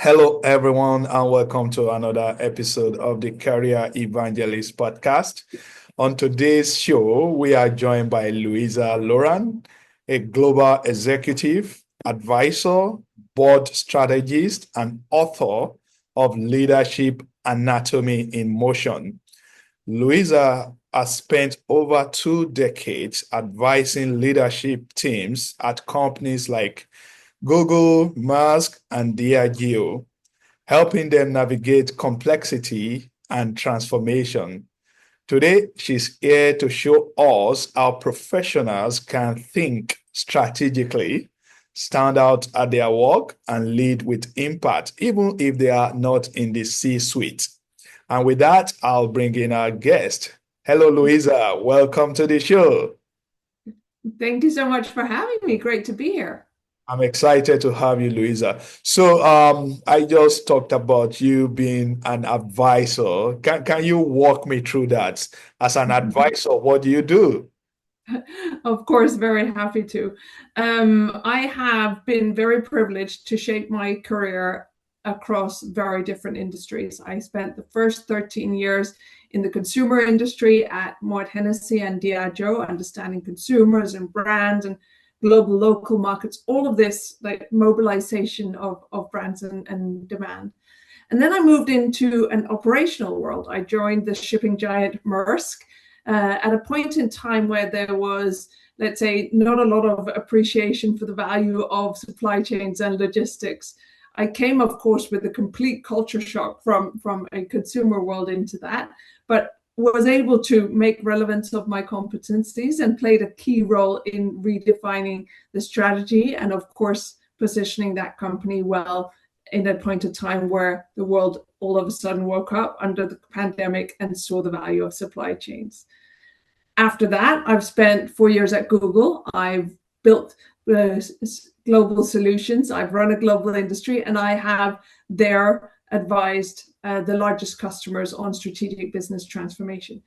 Hello, everyone, and welcome to another episode of the Career Evangelist Podcast. On today's show, we are joined by Louisa Loran, a global executive, advisor, board strategist, and author of Leadership Anatomy in Motion. Louisa has spent over 2 decades advising leadership teams at companies like Google, Maersk, and Diageo, helping them navigate complexity and transformation. Today, she's here to show us how professionals can think strategically, stand out at their work, and lead with impact, even if they are not in the C-suite. And with that, I'll bring in our guest. Hello, Louisa. Welcome to the show. Thank you so much for having me. Great to be here. I'm excited to have you, Louisa. So, I just talked about you being an advisor. Can you walk me through that? As an advisor, what do you do? Of course, very happy to. I have been very privileged to shape my career across very different industries. I spent the first 13 years in the consumer industry at Moet Hennessy and Diageo, understanding consumers and brands and global local markets, all of this like mobilization of brands and demand. And then I moved into an operational world. I joined the shipping giant Maersk at a point in time where there was, let's say, not a lot of appreciation for the value of supply chains and logistics. I came, of course, with a complete culture shock from a consumer world into that, but was able to make relevance of my competencies and played a key role in redefining the strategy and, of course, positioning that company well in a point of time where the world all of a sudden woke up under the pandemic and saw the value of supply chains. After that, I've spent 4 years at Google. I've built global solutions. I've run a global industry, and I have there advised the largest customers on strategic business transformation.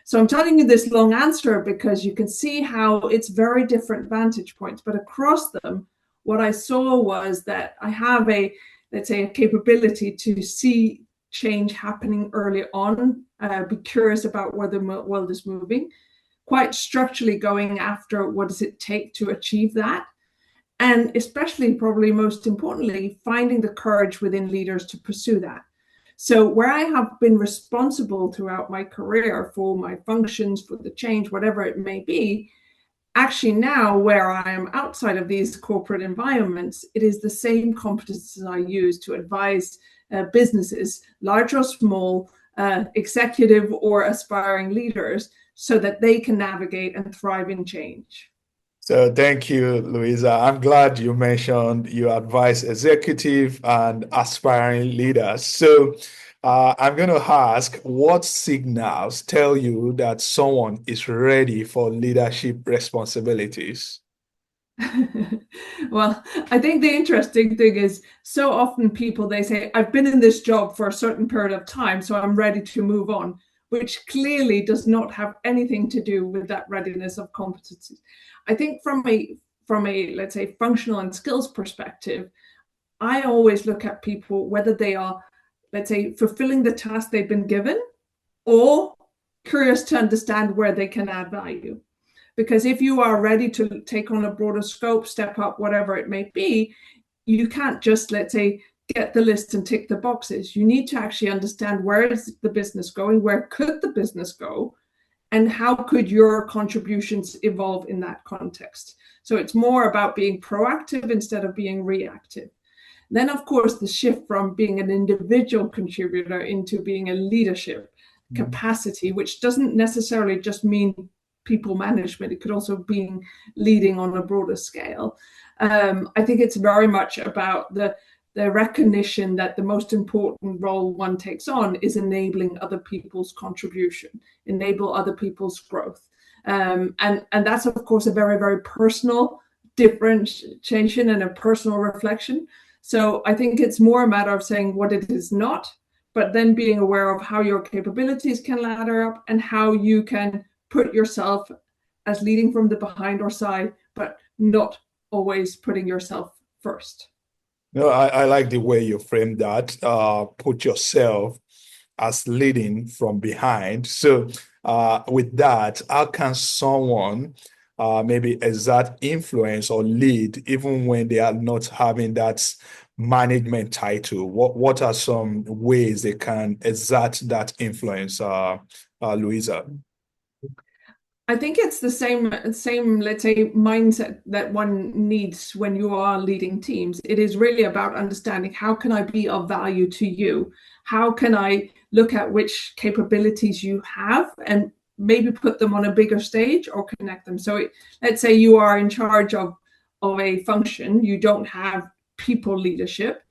So I'm telling you this long answer because you can see how it's very different vantage points, but across them, what I saw was that I have let's say, a capability to see change happening early on, be curious about where the world is moving, quite structurally going after what does it take to achieve that, and especially, probably most importantly, finding the courage within leaders to pursue that. So where I have been responsible throughout my career for my functions, for the change, whatever it may be, actually now where I am outside of these corporate environments, it is the same competences I use to advise businesses, large or small, executive or aspiring leaders, so that they can navigate and thrive in change. So thank you, Louisa. I'm glad you mentioned you advise executive and aspiring leaders. So I'm going to ask, what signals tell you that someone is ready for leadership responsibilities? Well, I think the interesting thing is so often people, they say, I've been in this job for a certain period of time, so I'm ready to move on, which clearly does not have anything to do with that readiness of competency. I think from a let's say functional and skills perspective, I always look at people whether they are, let's say, fulfilling the task they've been given or curious to understand where they can add value. Because if you are ready to take on a broader scope, step up, whatever it may be, you can't just, let's say, get the list and tick the boxes. You need to actually understand where is the business going, where could the business go, and how could your contributions evolve in that context. So it's more about being proactive instead of being reactive. Then, of course, the shift from being an individual contributor into being a leadership capacity, which doesn't necessarily just mean people management. It could also be leading on a broader scale. I think it's very much about the recognition that the most important role one takes on is enabling other people's contribution, enable other people's growth. And that's, of course, a very, very personal differentiation and a personal reflection. So I think it's more a matter of saying what it is not, but then being aware of how your capabilities can ladder up and how you can put yourself as leading from the behind or side, but not always putting yourself first. No, I like the way you frame that. Put yourself as leading from behind. So, with that, how can someone maybe exert influence or lead even when they are not having that management title? What are some ways they can exert that influence, Louisa? I think it's the same, let's say, mindset that one needs when you are leading teams. It is really about understanding, how can I be of value to you? How can I look at which capabilities you have and maybe put them on a bigger stage or connect them? So let's say you are in charge of a function, you don't have people leadership,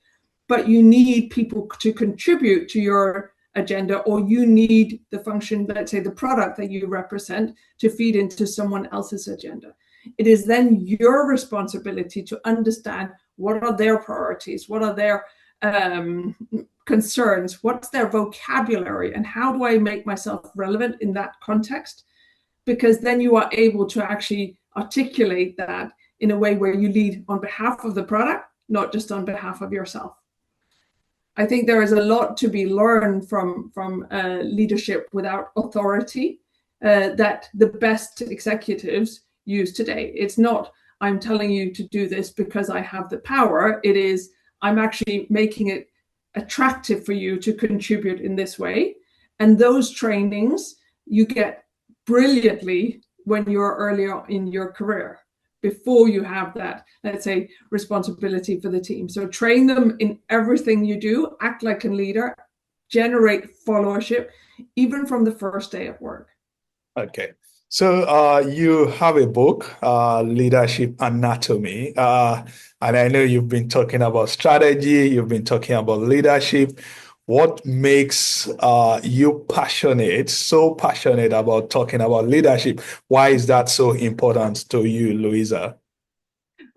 but you need people to contribute to your agenda, or you need the function, let's say the product that you represent, to feed into someone else's agenda. It is then your responsibility to understand what are their priorities, what are their concerns, what's their vocabulary, and how do I make myself relevant in that context? Because then you are able to actually articulate that in a way where you lead on behalf of the product, not just on behalf of yourself. I think there is a lot to be learned from leadership without authority that the best executives use today. It's not, I'm telling you to do this because I have the power. It is, I'm actually making it attractive for you to contribute in this way. And those trainings you get brilliantly when you're earlier in your career, before you have that, let's say, responsibility for the team. So train them in everything you do, act like a leader, generate followership, even from the first day at work. Okay. So you have a book, Leadership Anatomy, and I know you've been talking about strategy, you've been talking about leadership. What makes you so passionate about talking about leadership? Why is that so important to you, Louisa?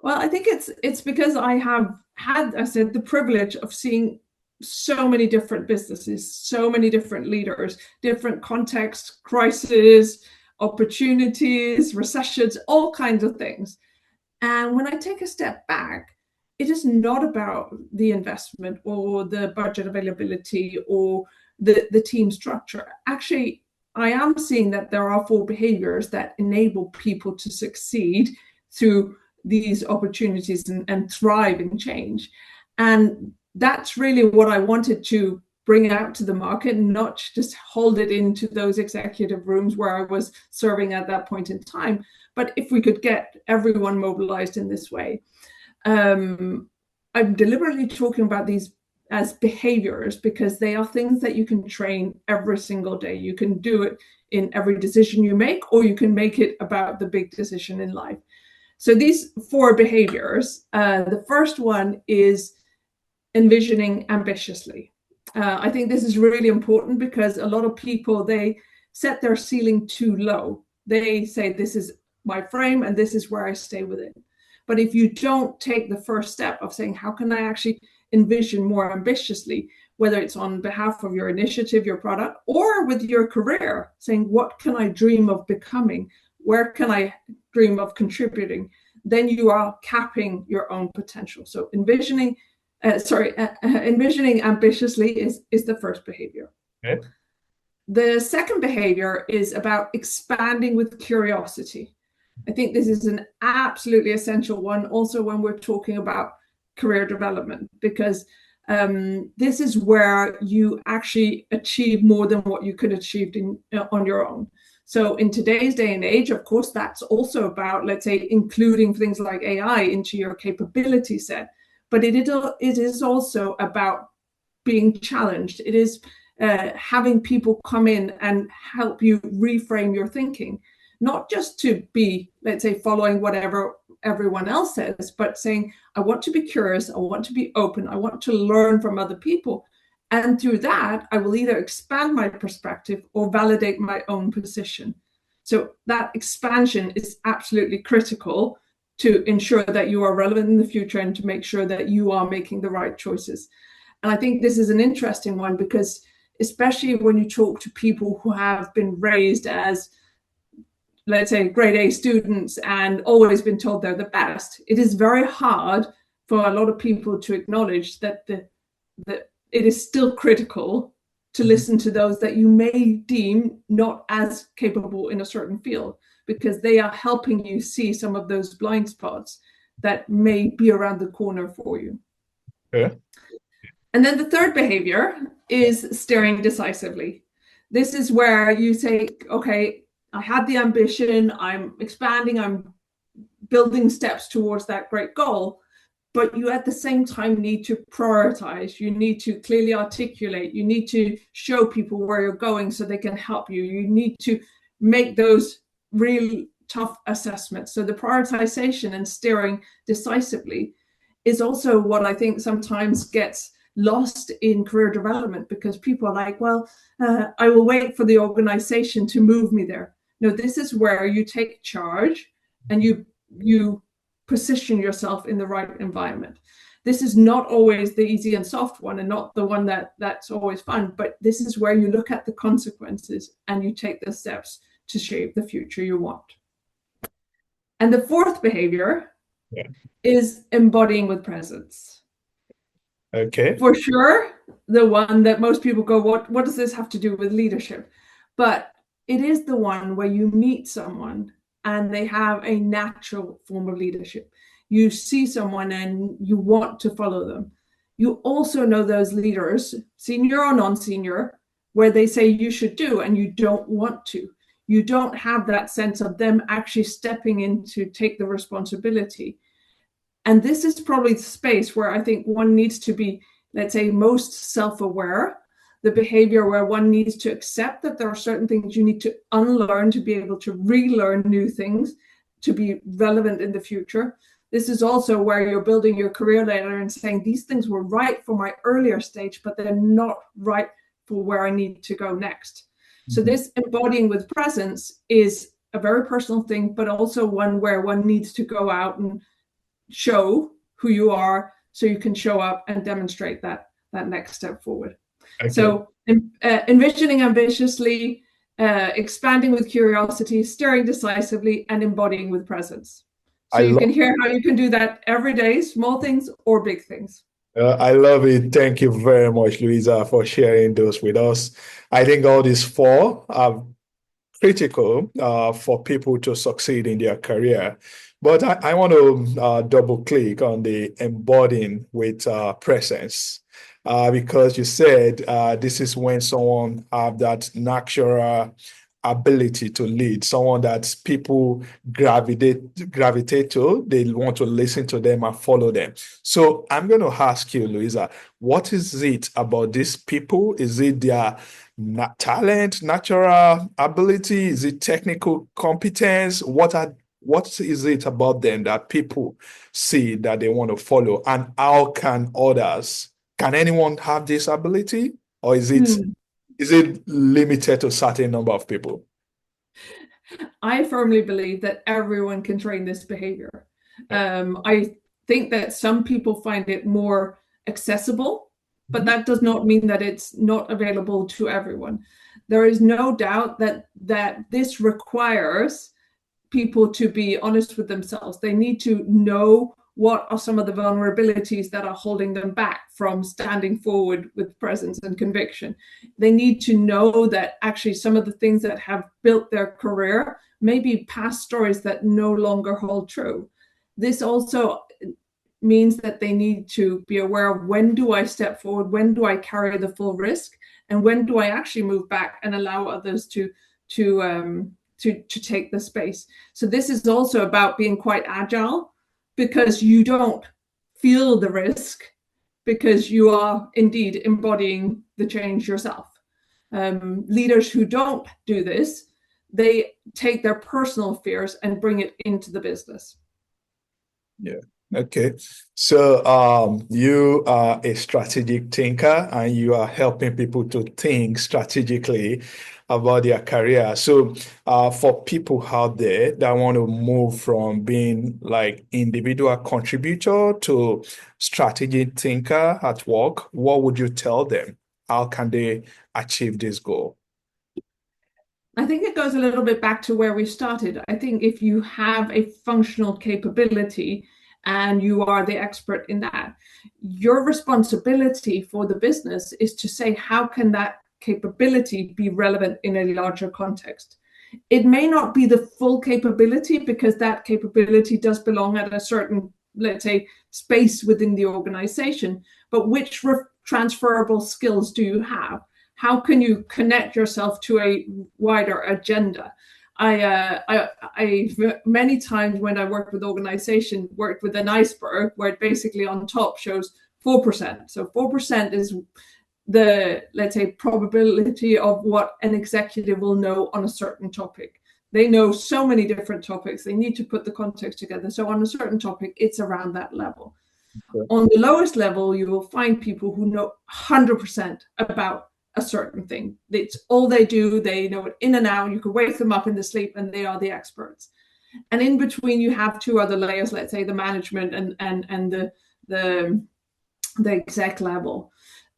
Well, I think it's because I have had, I said, the privilege of seeing so many different businesses, so many different leaders, different contexts, crises, opportunities, recessions, all kinds of things. And when I take a step back, it is not about the investment or the budget availability or the team structure. Actually, I am seeing that there are 4 behaviors that enable people to succeed through these opportunities and thrive in change. And that's really what I wanted to bring out to the market, and not just hold it into those executive rooms where I was serving at that point in time. But if we could get everyone mobilized in this way. I'm deliberately talking about these as behaviors because they are things that you can train every single day. You can do it in every decision you make, or you can make it about the big decision in life. So these 4 behaviors, the first one is envisioning ambitiously. I think this is really important because a lot of people, they set their ceiling too low. They say, this is my frame and this is where I stay within. But if you don't take the first step of saying, how can I actually envision more ambitiously, whether it's on behalf of your initiative, your product, or with your career, saying, what can I dream of becoming? Where can I dream of contributing? Then you are capping your own potential. So envisioning ambitiously is the first behavior. Okay. The second behavior is about expanding with curiosity. I think this is an absolutely essential one also when we're talking about career development, because this is where you actually achieve more than what you could achieve on your own. So in today's day and age, of course, that's also about, let's say, including things like AI into your capability set. But it is also about being challenged. It is having people come in and help you reframe your thinking, not just to be, let's say, following whatever everyone else says, but saying, I want to be curious, I want to be open, I want to learn from other people. And through that, I will either expand my perspective or validate my own position. So that expansion is absolutely critical to ensure that you are relevant in the future and to make sure that you are making the right choices. And I think this is an interesting one because especially when you talk to people who have been raised as, let's say, grade A students and always been told they're the best, it is very hard for a lot of people to acknowledge that that it is still critical to listen to those that you may deem not as capable in a certain field, because they are helping you see some of those blind spots that may be around the corner for you. Yeah. And then the third behavior is steering decisively. This is where you say, okay, I had the ambition, I'm expanding, I'm building steps towards that great goal, but you at the same time need to prioritize. You need to clearly articulate. You need to show people where you're going so they can help you. You need to make those really tough assessments. So the prioritization and steering decisively is also what I think sometimes gets lost in career development, because people are like, well, I will wait for the organization to move me there. No, this is where you take charge and you position yourself in the right environment. This is not always the easy and soft one, and not the one that's always fun, but this is where you look at the consequences and you take the steps to shape the future you want. And the fourth behavior is embodying with presence. Okay. For sure, the one that most people go, what does this have to do with leadership? But it is the one where you meet someone and they have a natural form of leadership. You see someone and you want to follow them. You also know those leaders, senior or non-senior, where they say you should do and you don't want to. You don't have that sense of them actually stepping in to take the responsibility. And this is probably the space where I think one needs to be, let's say, most self-aware, the behavior where one needs to accept that there are certain things you need to unlearn to be able to relearn new things to be relevant in the future. This is also where you're building your career ladder and saying these things were right for my earlier stage, but they're not right for where I need to go next. So this embodying with presence is a very personal thing, but also one where one needs to go out and show who you are so you can show up and demonstrate that next step forward. Okay. So envisioning ambitiously, expanding with curiosity, steering decisively, and embodying with presence. So you can hear how you can do that every day, small things or big things. I love it. Thank you very much, Louisa, for sharing those with us. I think all these four are critical for people to succeed in their career. But I want to double click on the embodying with presence, because you said this is when someone have that natural ability to lead, someone that people gravitate to, they want to listen to them and follow them. So I'm going to ask you, Louisa, what is it about these people? Is it their talent, natural ability? Is it technical competence? What is it about them that people see that they want to follow? And how can anyone have this ability? Or is it limited to a certain number of people? I firmly believe that everyone can train this behavior. I think that some people find it more accessible, but that does not mean that it's not available to everyone. There is no doubt that this requires people to be honest with themselves. They need to know what are some of the vulnerabilities that are holding them back from standing forward with presence and conviction. They need to know that actually some of the things that have built their career may be past stories that no longer hold true. This also means that they need to be aware of, when do I step forward? When do I carry the full risk? And when do I actually move back and allow others to take the space? So this is also about being quite agile, because you don't feel the risk, because you are indeed embodying the change yourself. Leaders who don't do this, they take their personal fears and bring it into the business. Yeah. Okay. So you are a strategic thinker and you are helping people to think strategically about their career. So for people out there that want to move from being like individual contributor to strategic thinker at work, what would you tell them? How can they achieve this goal? I think it goes a little bit back to where we started. I think if you have a functional capability and you are the expert in that. Your responsibility for the business is to say, how can that capability be relevant in a larger context? It may not be the full capability, because that capability does belong at a certain, let's say, space within the organization, but which transferable skills do you have? How can you connect yourself to a wider agenda? I many times when I worked with organization, worked with an iceberg where it basically on top shows 4%. So 4% is the, let's say, probability of what an executive will know on a certain topic. They know so many different topics. They need to put the context together. So on a certain topic, it's around that level. Okay. On the lowest level, you will find people who know 100% about a certain thing. It's all they do. They know it in and out. You can wake them up in the sleep and they are the experts. And in between, you have two other layers, let's say the management and the exec level.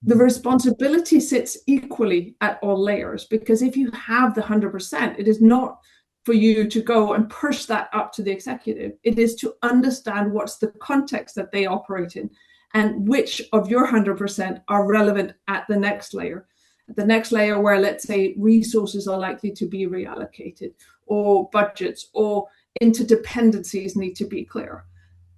The responsibility sits equally at all layers, because if you have the 100%, it is not for you to go and push that up to the executive. It is to understand what's the context that they operate in and which of your 100% are relevant at the next layer. The next layer where, let's say, resources are likely to be reallocated, or budgets or interdependencies need to be clear.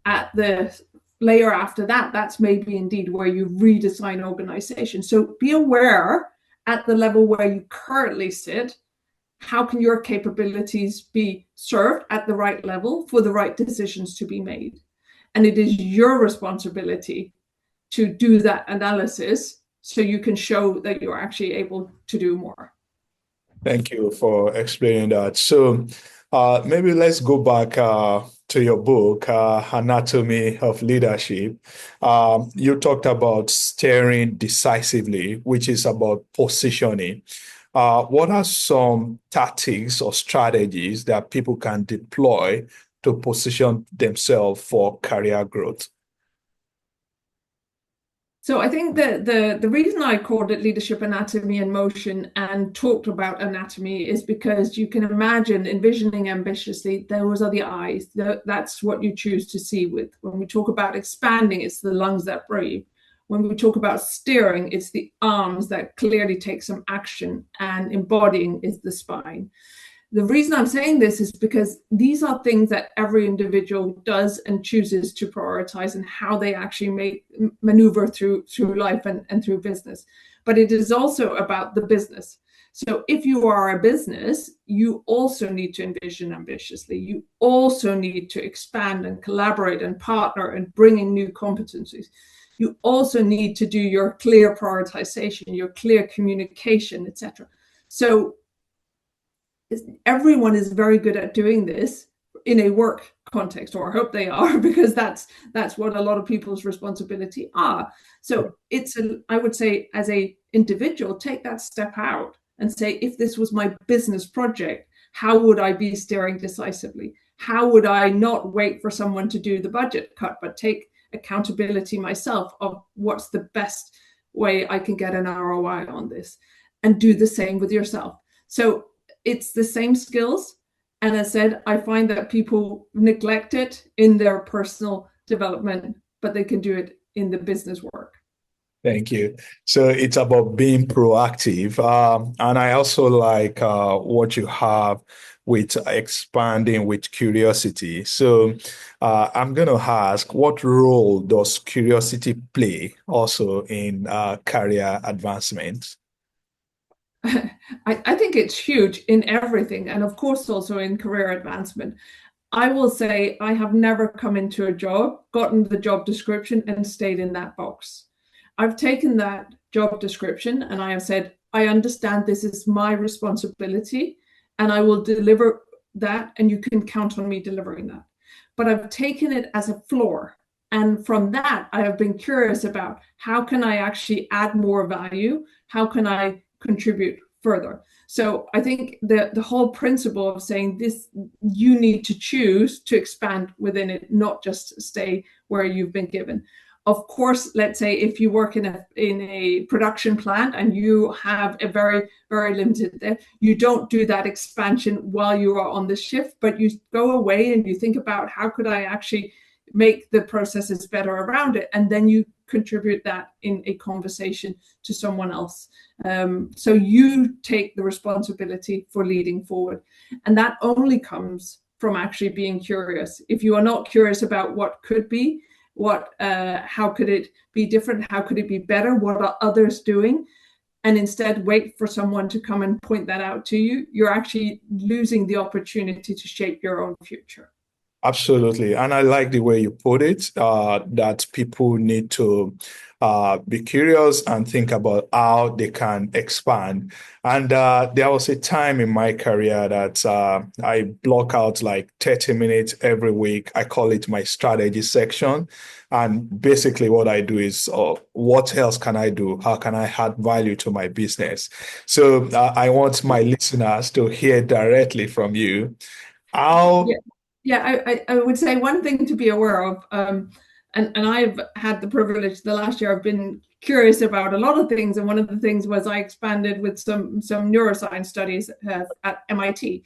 At the layer after that, that's maybe indeed where you redesign organization. So be aware at the level where you currently sit, how can your capabilities be served at the right level for the right decisions to be made? And it is your responsibility to do that analysis so you can show that you're actually able to do more. Thank you for explaining that. So maybe let's go back to your book, Anatomy of Leadership. You talked about steering decisively, which is about positioning. What are some tactics or strategies that people can deploy to position themselves for career growth? So I think the reason I called it Leadership Anatomy in Motion and talked about anatomy is because you can imagine envisioning ambitiously, those are the eyes. That's what you choose to see with. When we talk about expanding, it's the lungs that breathe. When we talk about steering, it's the arms that clearly take some action, and embodying is the spine. The reason I'm saying this is because these are things that every individual does and chooses to prioritize, and how they actually maneuver through life and through business. But it is also about the business. So if you are a business, you also need to envision ambitiously. You also need to expand and collaborate and partner and bring in new competencies. You also need to do your clear prioritization, your clear communication, etc. So everyone is very good at doing this in a work context, or I hope they are, because that's what a lot of people's responsibility are. So I would say, as a individual, take that step out and say, if this was my business project, how would I be steering decisively? How would I not wait for someone to do the budget cut, but take accountability myself of what's the best way I can get an ROI on this, and do the same with yourself. So it's the same skills. And as I said, I find that people neglect it in their personal development, but they can do it in the business work. Thank you. So it's about being proactive. And I also like what you have with expanding with curiosity. So I'm going to ask, what role does curiosity play also in career advancement? I think it's huge in everything, and of course also in career advancement. I will say I have never come into a job, gotten the job description, and stayed in that box. I've taken that job description and I have said, I understand this is my responsibility and I will deliver that, and you can count on me delivering that. But I've taken it as a floor. And from that, I have been curious about, how can I actually add more value? How can I contribute further? So I think the whole principle of saying this, you need to choose to expand within it, not just stay where you've been given. Of course, let's say if you work in a production plant and you have a very, very limited there, you don't do that expansion while you are on the shift, but you go away and you think about, how could I actually make the processes better around it, and then you contribute that in a conversation to someone else. So you take the responsibility for leading forward, and that only comes from actually being curious. If you are not curious about what could be, how could it be different, how could it be better, what are others doing, and instead wait for someone to come and point that out to you, you're actually losing the opportunity to shape your own future. Absolutely. And I like the way you put it, that people need to be curious and think about how they can expand. And there was a time in my career that I block out like 30 minutes every week. I call it my strategy section. And basically what I do is, what else can I do? How can I add value to my business? So I want my listeners to hear directly from you. How I would say one thing to be aware of, and I've had the privilege the last year, I've been curious about a lot of things, and one of the things was I expanded with some neuroscience studies at MIT,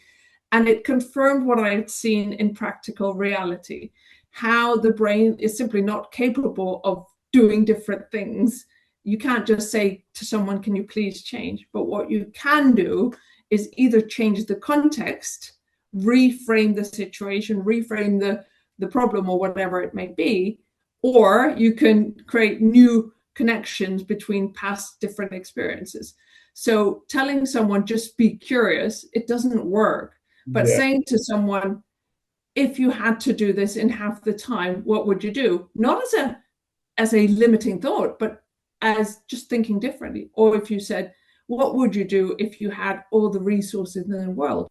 and it confirmed what I had seen in practical reality, how the brain is simply not capable of doing different things. You can't just say to someone, can you please change? But what you can do is either change the context, reframe the situation, reframe the problem or whatever it may be, or you can create new connections between past different experiences. So telling someone just be curious, it doesn't work. But saying to someone, if you had to do this in half the time, what would you do? Not as a limiting thought, but as just thinking differently. Or if you said, what would you do if you had all the resources in the world?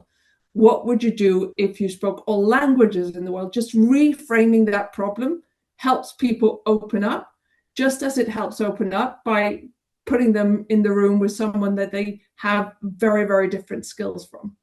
What would you do if you spoke all languages in the world? Just reframing that problem helps people open up, just as it helps open up by putting them in the room with someone that they have very, very different skills from.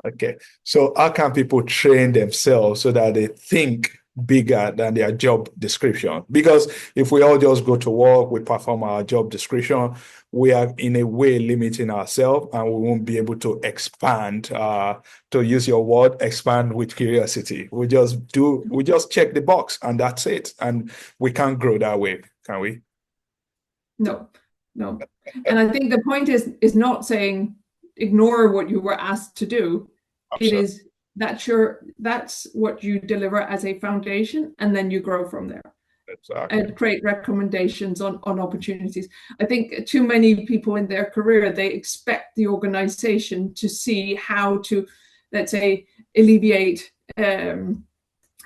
Okay. So how can people train themselves so that they think bigger than their job description? Because if we all just go to work, we perform our job description, we are in a way limiting ourselves, and we won't be able to expand, to use your word, expand with curiosity. We just check the box and that's it. And we can't grow that way, can we? No. And I think the point is not saying ignore what you were asked to do. Absolutely. It is that's what you deliver as a foundation, and then you grow from there. Exactly. And create recommendations on opportunities. I think too many people in their career, they expect the organization to see how to, let's say, alleviate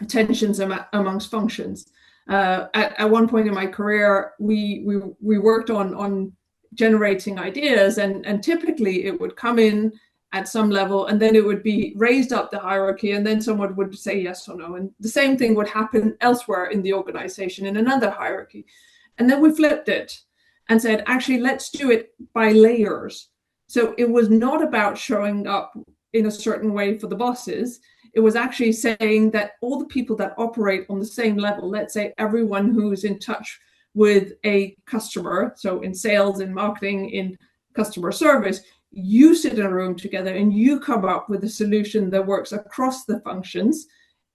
tensions amongst functions. At one point in my career, we worked on generating ideas, and typically it would come in at some level, and then it would be raised up the hierarchy, and then someone would say yes or no. And the same thing would happen elsewhere in the organization in another hierarchy. And then we flipped it and said, actually, let's do it by layers. So it was not about showing up in a certain way for the bosses. It was actually saying that all the people that operate on the same level, let's say everyone who's in touch with a customer, so in sales, in marketing, in customer service, you sit in a room together and you come up with a solution that works across the functions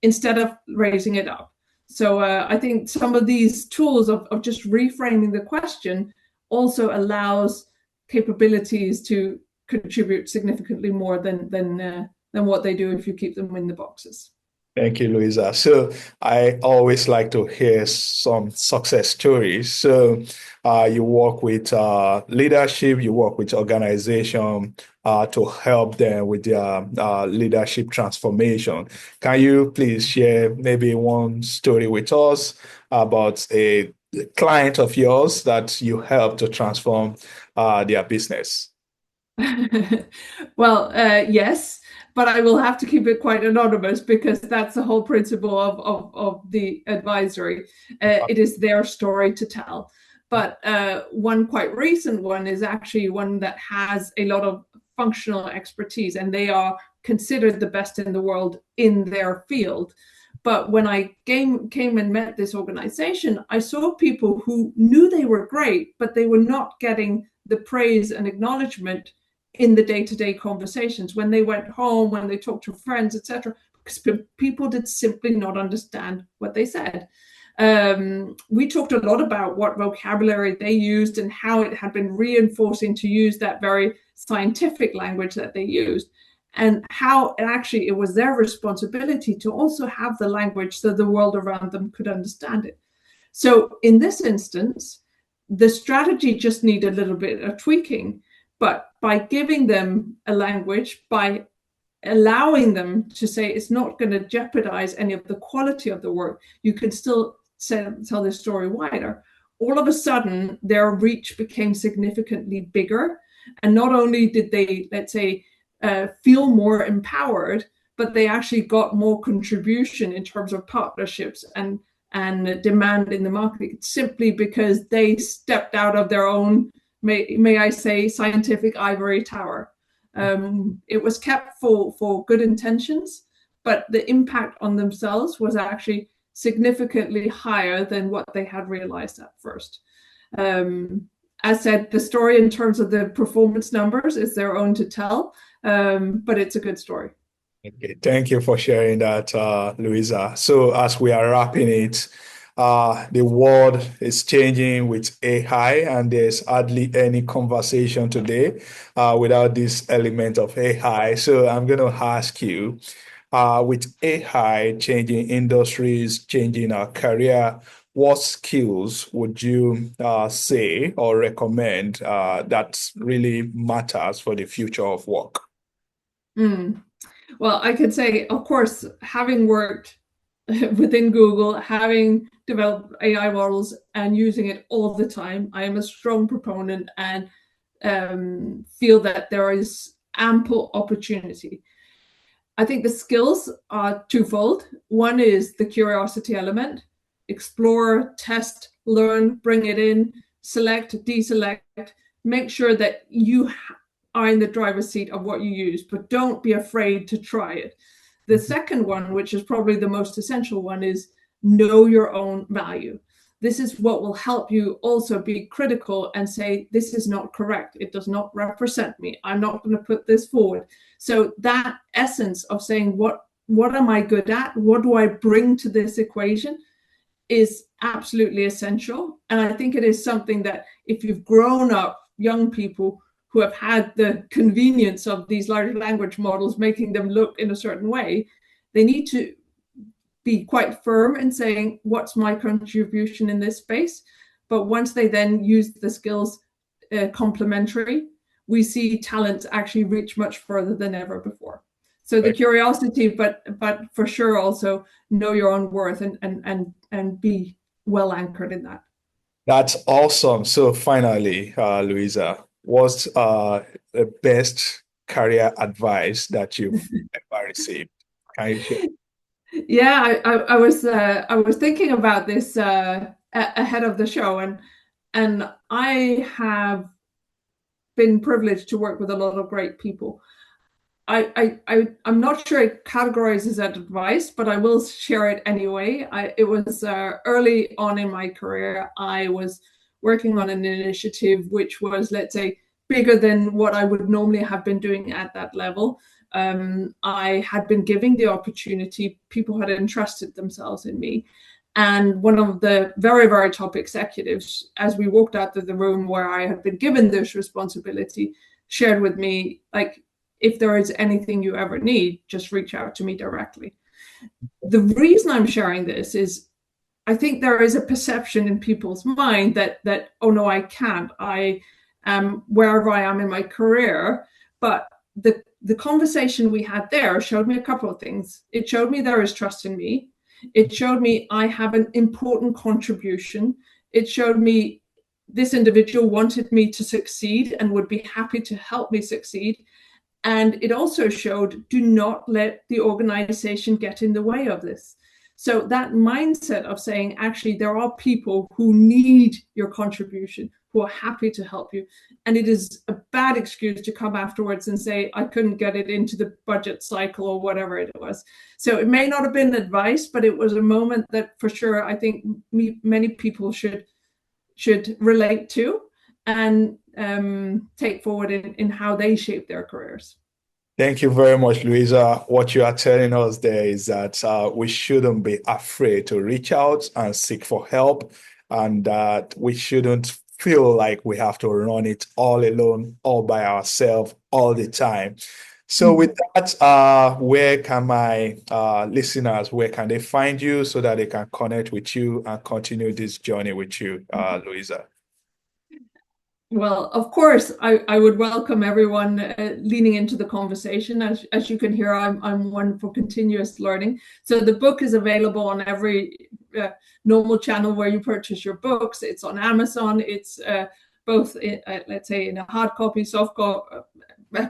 instead of raising it up. So I think some of these tools of just reframing the question also allows capabilities to contribute significantly more than what they do if you keep them in the boxes. Thank you, Louisa. So I always like to hear some success stories. So you work with leadership, you work with organization to help them with their leadership transformation. Can you please share maybe one story with us about a client of yours that you helped to transform their business? Well, yes. But I will have to keep it quite anonymous because that's the whole principle of the advisory. It is their story to tell. But one quite recent one is actually one that has a lot of functional expertise, and they are considered the best in the world in their field. But when I came and met this organization, I saw people who knew they were great, but they were not getting the praise and acknowledgement in the day-to-day conversations when they went home, when they talked to friends, etc., because people did simply not understand what they said. We talked a lot about what vocabulary they used and how it had been reinforcing to use that very scientific language that they used, and how actually it was their responsibility to also have the language so the world around them could understand it. So in this instance, the strategy just needed a little bit of tweaking, but by giving them a language, by allowing them to say it's not going to jeopardize any of the quality of the work, you can still tell the story wider. All of a sudden, their reach became significantly bigger. And not only did they, let's say, feel more empowered, but they actually got more contribution in terms of partnerships and demand in the market, simply because they stepped out of their own, may I say, scientific ivory tower. It was kept for good intentions, but the impact on themselves was actually significantly higher than what they had realized at first. As said, the story in terms of the performance numbers is their own to tell, but it's a good story. Okay, thank you for sharing that, Louisa. So as we are wrapping it, the world is changing with AI, and there's hardly any conversation today without this element of AI. So I'm going to ask you, with AI changing industries, changing our career, what skills would you say or recommend that really matters for the future of work? Well, I could say, of course, having worked within Google, having developed AI models and using it all the time, I am a strong proponent and feel that there is ample opportunity. I think the skills are twofold. One is the curiosity element: explore, test, learn, bring it in, select, deselect, make sure that you are in the driver's seat of what you use, but don't be afraid to try it. The second one, which is probably the most essential one, is know your own value. This is what will help you also be critical and say, this is not correct. It does not represent me. I'm not going to put this forward. So that essence of saying, what am I good at? What do I bring to this equation is absolutely essential. And I think it is something that if you've grown up, young people who have had the convenience of these large language models making them look in a certain way, they need to be quite firm in saying, what's my contribution in this space? But once they then use the skills complementary, we see talent actually reach much further than ever before. So the curiosity, but for sure also know your own worth and be well anchored in that. That's awesome. So finally, Louisa, what's the best career advice that you've ever received? Can you share? Yeah, I was thinking about this ahead of the show, and I have been privileged to work with a lot of great people. I'm not sure it categorizes as advice, but I will share it anyway. It was early on in my career. I was working on an initiative which was, let's say, bigger than what I would normally have been doing at that level. I had been giving the opportunity. People had entrusted themselves in me. And one of the very, very top executives, as we walked out of the room where I had been given this responsibility, shared with me, like, if there is anything you ever need, just reach out to me directly. The reason I'm sharing this is I think there is a perception in people's mind that oh no, I can't. I am wherever I am in my career. But the conversation we had there showed me a couple of things. It showed me there is trust in me. It showed me I have an important contribution. It showed me this individual wanted me to succeed and would be happy to help me succeed. And it also showed, do not let the organization get in the way of this. So that mindset of saying, actually, there are people who need your contribution, who are happy to help you. And it is a bad excuse to come afterwards and say, I couldn't get it into the budget cycle or whatever it was. So it may not have been advice, but it was a moment that for sure, I think many people should relate to and take forward in how they shape their careers. Thank you very much, Louisa. What you are telling us there is that we shouldn't be afraid to reach out and seek for help, and that we shouldn't feel like we have to run it all alone, all by ourselves, all the time. So, with Mhm. that, where can my listeners, where can they find you so that they can connect with you and continue this journey with you, Louisa? Well, of course, I would welcome everyone leaning into the conversation. As you can hear, I'm one for continuous learning. So the book is available on every normal channel where you purchase your books. It's on Amazon. It's both, let's say, in a hard copy, soft copy,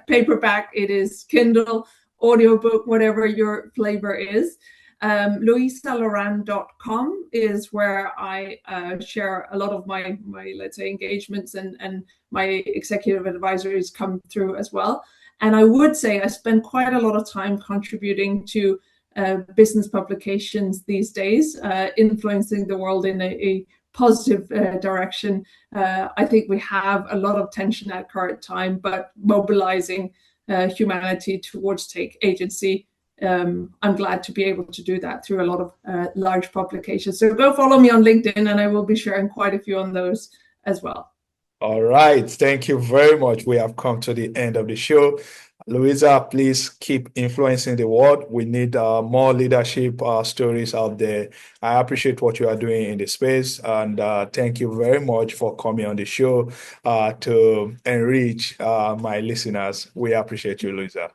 paperback. It is Kindle, audiobook, whatever your flavor is. Louisaloran.com is where I share a lot of my let's say engagements, and my executive advisories come through as well. And I would say I spend quite a lot of time contributing to business publications these days, influencing the world in a positive direction. I think we have a lot of tension at current time, but mobilizing humanity towards take agency. I'm glad to be able to do that through a lot of large publications. So go follow me on LinkedIn, and I will be sharing quite a few on those as well. All right. Thank you very much. We have come to the end of the show. Louisa, please keep influencing the world. We need more leadership stories out there. I appreciate what you are doing in the space. And thank you very much for coming on the show to enrich my listeners. We appreciate you, Louisa.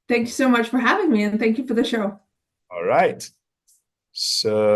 Thank you so much for having me, and thank you for the show. All right. So